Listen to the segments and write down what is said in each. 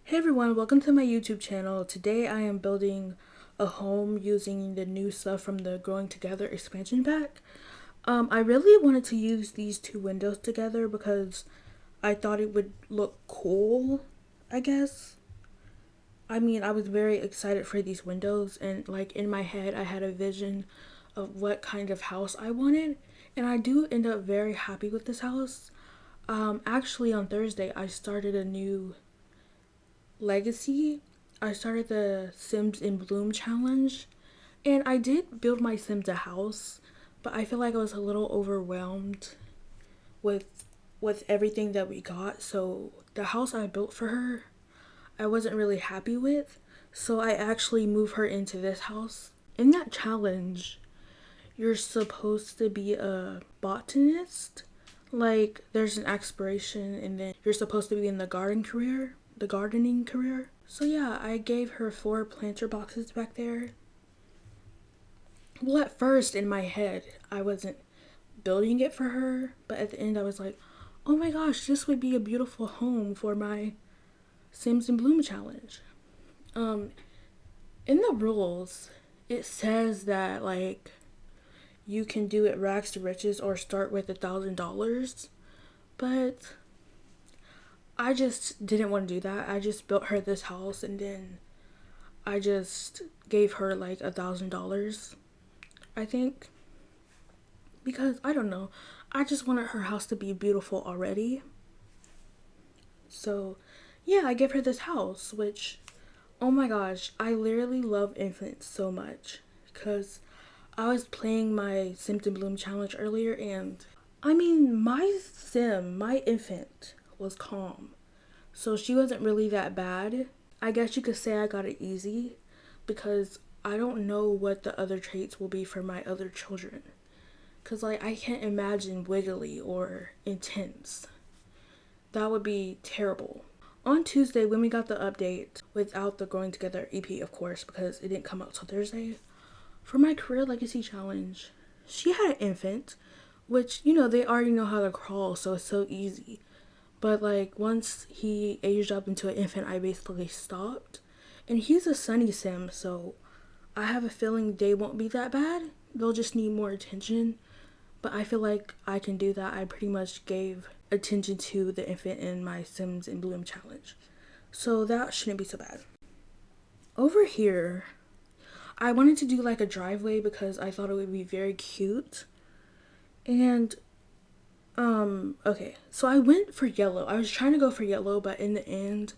Hey everyone, welcome to my YouTube channel. Today I am building a home using the new stuff from the Growing Together expansion pack. I really wanted to use these two windows together because I thought it would look cool, I guess. I was very excited for these windows, and like in my head I had a vision of what kind of house I wanted, and I do end up very happy with this house. Actually on Thursday I started a new legacy. I started the Sims in Bloom challenge, and I did build my Sims a house, but I feel like I was a little overwhelmed with everything that we got. So the house I built for her, I wasn't really happy with. So I actually moved her into this house. In that challenge, you're supposed to be a botanist. Like there's an expiration and then you're supposed to be in the gardening career. So yeah, I gave her 4 planter boxes back there. Well, at first in my head, I wasn't building it for her, but at the end I was like, oh my gosh, this would be a beautiful home for my Sims in Bloom challenge. In the rules, it says that like you can do it rags to riches or start with $1,000, but I just didn't want to do that. I just built her this house and then I just gave her like $1,000, I think. Because I don't know. I just wanted her house to be beautiful already. So yeah, I gave her this house, which, oh my gosh, I literally love infants so much. Because I was playing my Sims in Bloom challenge earlier and my infant was calm. So she wasn't really that bad. I guess you could say I got it easy because I don't know what the other traits will be for my other children. Because like I can't imagine wiggly or intense. That would be terrible. On Tuesday when we got the update, without the Growing Together EP of course because it didn't come out till Thursday, for my career legacy challenge, she had an infant, which they already know how to crawl, so it's so easy. But like once he aged up into an infant, I basically stopped. And he's a sunny sim, so I have a feeling they won't be that bad. They'll just need more attention. But I feel like I can do that. I pretty much gave attention to the infant in my Sims in Bloom challenge. So that shouldn't be so bad. Over here, I wanted to do like a driveway because I thought it would be very cute. And okay, so I went for yellow. I was trying to go for yellow, but in the end,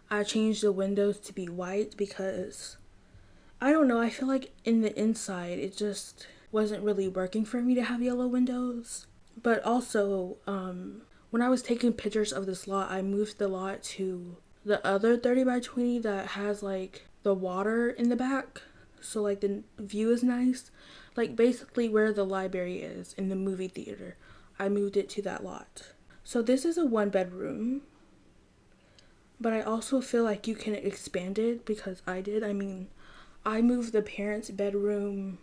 I changed the windows to be white because I don't know, I feel like in the inside, it just wasn't really working for me to have yellow windows. But also, when I was taking pictures of this lot, I moved the lot to the other 30 by 20 that has like the water in the back. So like the view is nice. Like basically where the library is in the movie theater. I moved it to that lot. So this is a 1-bedroom. But I also feel like you can expand it because I did. I moved the parents' bedroom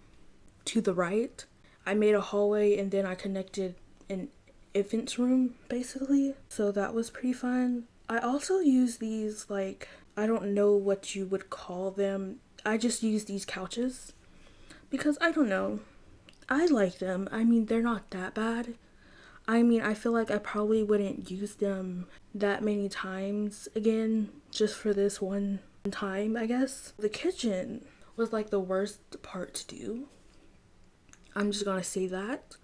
to the right. I made a hallway and then I connected an infant's room basically. So that was pretty fun. I also use these like, I don't know what you would call them. I just use these couches because I don't know. I like them. They're not that bad. I feel like I probably wouldn't use them that many times again, just for this one time, I guess. The kitchen was like the worst part to do. I'm just gonna say that.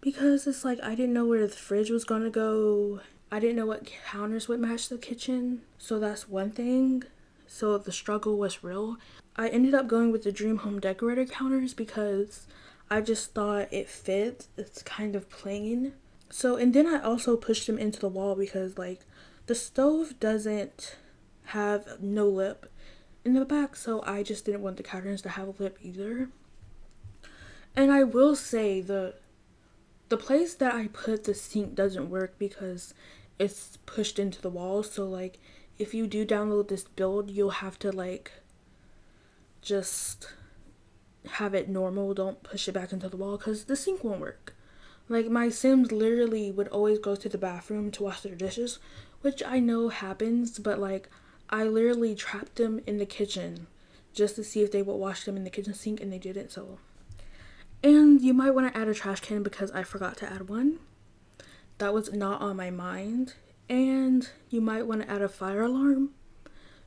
Because it's like I didn't know where the fridge was gonna go. I didn't know what counters would match the kitchen. So that's one thing. So the struggle was real. I ended up going with the Dream Home Decorator counters because I just thought it fit. It's kind of plain. So, and then I also pushed them into the wall because like the stove doesn't have no lip in the back, so I just didn't want the counters to have a lip either. And I will say the place that I put the sink doesn't work because it's pushed into the wall. So like if you do download this build, you'll have to like just have it normal. Don't push it back into the wall because the sink won't work. Like my Sims literally would always go to the bathroom to wash their dishes, which I know happens, but like I literally trapped them in the kitchen just to see if they would wash them in the kitchen sink, and they didn't. So, and you might want to add a trash can because I forgot to add one. That was not on my mind. And you might want to add a fire alarm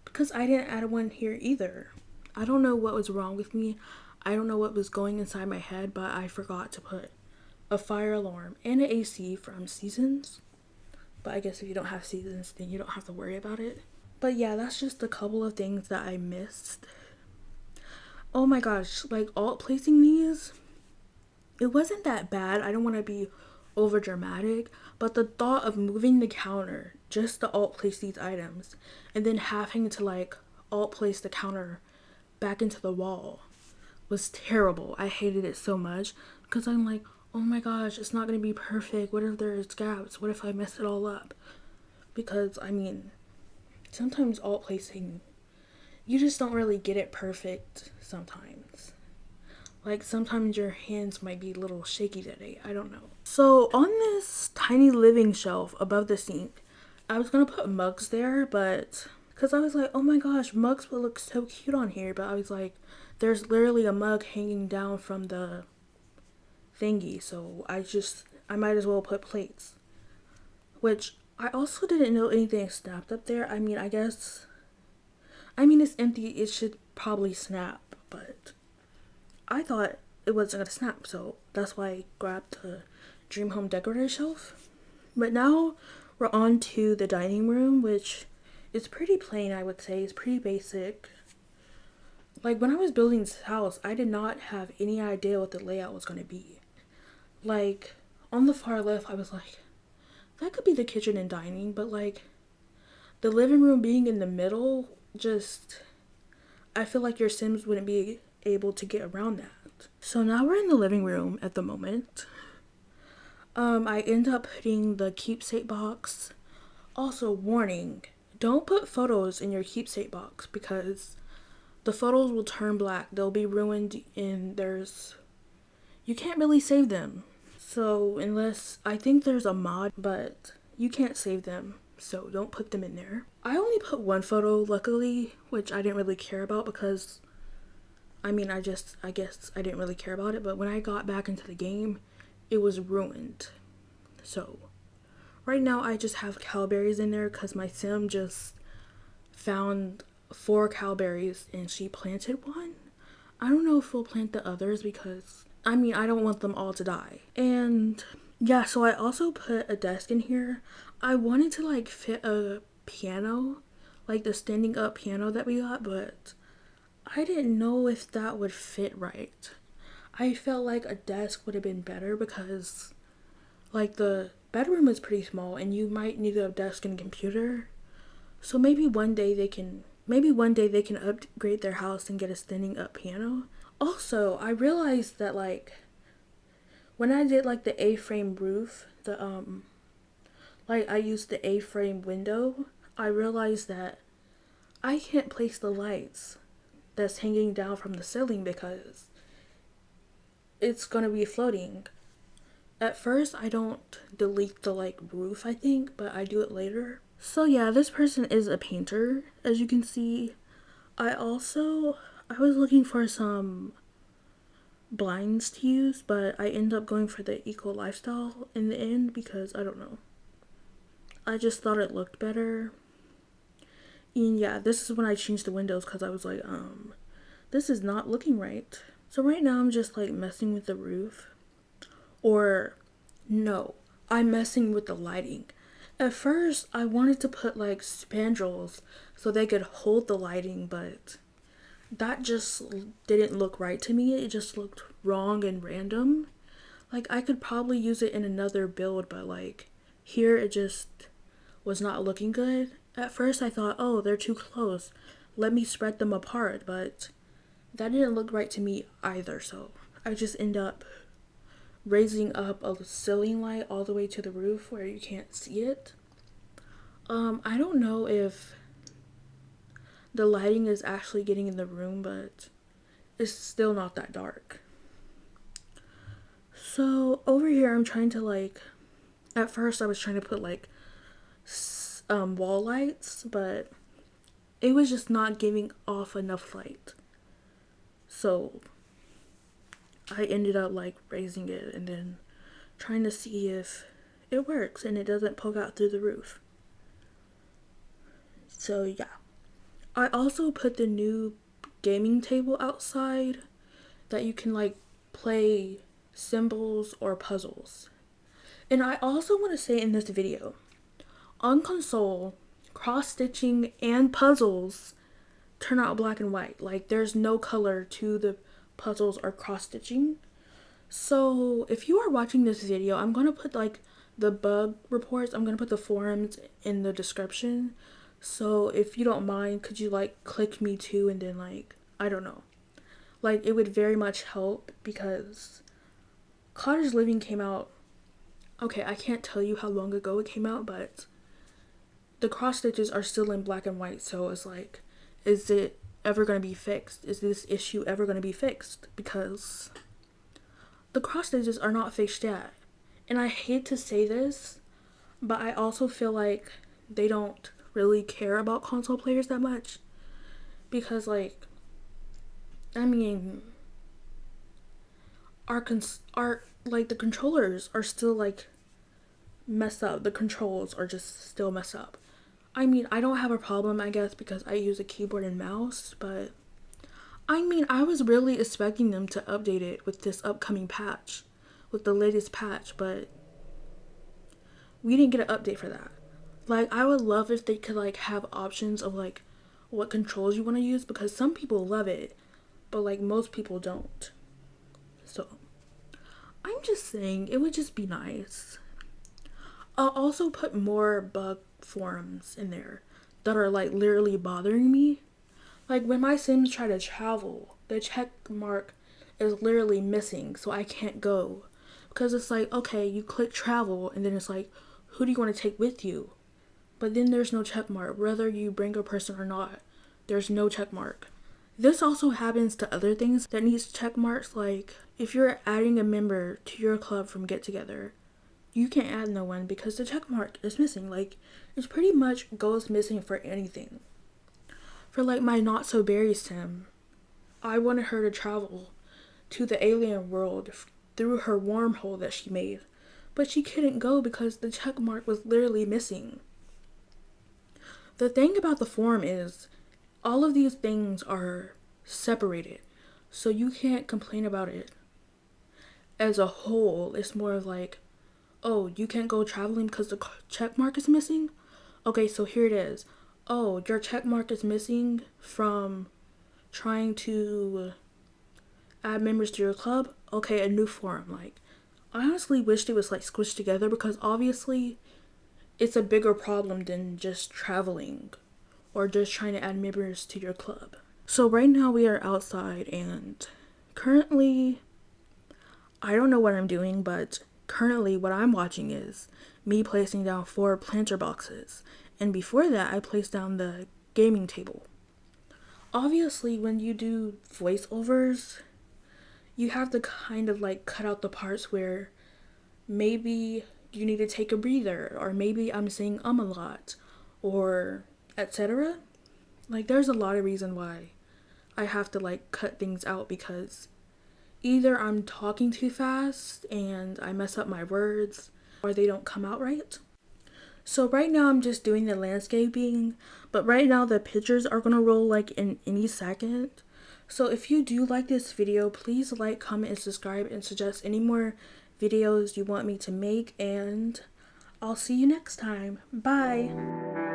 because I didn't add one here either. I don't know what was wrong with me. I don't know what was going inside my head, but I forgot to put a fire alarm and an AC from Seasons. But I guess if you don't have Seasons, then you don't have to worry about it. But yeah, that's just a couple of things that I missed. Oh my gosh, like alt placing these, it wasn't that bad. I don't want to be over dramatic, but the thought of moving the counter just to alt place these items and then having to like alt place the counter back into the wall was terrible. I hated it so much because I'm like, oh my gosh, it's not going to be perfect. What if there's gaps? What if I mess it all up? Because I mean, sometimes alt placing, you just don't really get it perfect sometimes. Like sometimes your hands might be a little shaky today. I don't know. So on this tiny living shelf above the sink, I was gonna put mugs there, but because I was like, oh my gosh, mugs would look so cute on here. But I was like, there's literally a mug hanging down from the thingy. So I might as well put plates. Which I also didn't know anything snapped up there. I mean, it's empty. It should probably snap, but I thought it wasn't gonna snap, so that's why I grabbed the Dream Home Decorator shelf. But now we're on to the dining room, which is pretty plain, I would say. It's pretty basic. Like, when I was building this house, I did not have any idea what the layout was gonna be. Like, on the far left, I was like, that could be the kitchen and dining, but like, the living room being in the middle, I feel like your Sims wouldn't be able to get around that. So now we're in the living room at the moment. I end up putting the keepsake box. Also, warning, don't put photos in your keepsake box because the photos will turn black. They'll be ruined and you can't really save them. So I think there's a mod, but you can't save them. So don't put them in there. I only put one photo, luckily, which I didn't really care about because I guess I didn't really care about it, but when I got back into the game, it was ruined. So, right now I just have cowberries in there because my sim just found 4 cowberries and she planted one. I don't know if we'll plant the others because, I don't want them all to die. And, yeah, so I also put a desk in here. I wanted to, like, fit a piano, like the standing up piano that we got, but I didn't know if that would fit right. I felt like a desk would have been better because, like, the bedroom is pretty small and you might need a desk and computer. So maybe one day they can upgrade their house and get a standing up piano. Also, I realized that, like, when I did, like, the A-frame roof, I used the A-frame window, I realized that I can't place the lights that's hanging down from the ceiling because it's gonna be floating. At first, I don't delete the, like, roof, I think, but I do it later. So yeah, this person is a painter, as you can see. I was looking for some blinds to use, but I end up going for the eco lifestyle in the end because I don't know. I just thought it looked better. And yeah, this is when I changed the windows because I was like, this is not looking right. So right now I'm just like messing with the roof. Or no, I'm messing with the lighting. At first I wanted to put like spandrels so they could hold the lighting, but that just didn't look right to me. It just looked wrong and random. Like I could probably use it in another build, but like here it just was not looking good. At first I thought, oh, they're too close. Let me spread them apart, but that didn't look right to me either. So I just end up raising up a ceiling light all the way to the roof where you can't see it. I don't know if the lighting is actually getting in the room, but it's still not that dark. So over here I'm trying to like, at first I was trying to put like wall lights, but it was just not giving off enough light. So I ended up like raising it and then trying to see if it works and it doesn't poke out through the roof. So yeah. I also put the new gaming table outside that you can like play symbols or puzzles. And I also want to say in this video, on console, cross-stitching and puzzles turn out black and white. Like there's no color to the puzzles or cross-stitching. So if you are watching this video, I'm going to put like the bug reports, I'm going to put the forums in the description. So if you don't mind, could you like click me too, and then like, I don't know. Like it would very much help because Cottage Living came out, okay, I can't tell you how long ago it came out, but the cross stitches are still in black and white. So it's like, is it ever going to be fixed? Is this issue ever going to be fixed? Because the cross stitches are not fixed yet. And I hate to say this, but I also feel like they don't really care about console players that much. Because like, I mean, our like the controllers are still like messed up. The controls are just still messed up. I mean, I don't have a problem, I guess, because I use a keyboard and mouse, but I mean, I was really expecting them to update it with this upcoming patch, with the latest patch, but we didn't get an update for that. Like, I would love if they could like have options of like what controls you want to use, because some people love it, but like most people don't. So I'm just saying, it would just be nice. I'll also put more bug forums in there that are like literally bothering me. Like when my Sims try to travel, the check mark is literally missing, so I can't go. Because it's like, okay, you click travel, and then it's like, who do you want to take with you? But then there's no check mark. Whether you bring a person or not, there's no check mark. This also happens to other things that needs check marks. Like if you're adding a member to your club from Get Together, you can't add no one because the check mark is missing. Like it pretty much goes missing for anything. For like my Not So Berry Sim, I wanted her to travel to the alien world through her wormhole that she made, but she couldn't go because the check mark was literally missing. The thing about the forum is all of these things are separated, so you can't complain about it as a whole. It's more of like, oh, you can't go traveling because the check mark is missing? Okay, so here it is. Oh, your check mark is missing from trying to add members to your club? Okay, a new forum. Like, I honestly wished it was like squished together, because obviously it's a bigger problem than just traveling or just trying to add members to your club. So right now we are outside, and currently, I don't know what I'm doing, but currently what I'm watching is me placing down 4 planter boxes. And before that, I placed down the gaming table. Obviously, when you do voiceovers, you have to kind of like cut out the parts where maybe you need to take a breather, or maybe I'm saying a lot, or etc. Like there's a lot of reason why I have to like cut things out, because either I'm talking too fast and I mess up my words, or they don't come out right. So right now I'm just doing the landscaping, but right now the pictures are gonna roll like in any second. So if you do like this video, please like, comment, and subscribe, and suggest any more videos you want me to make, and I'll see you next time. Bye!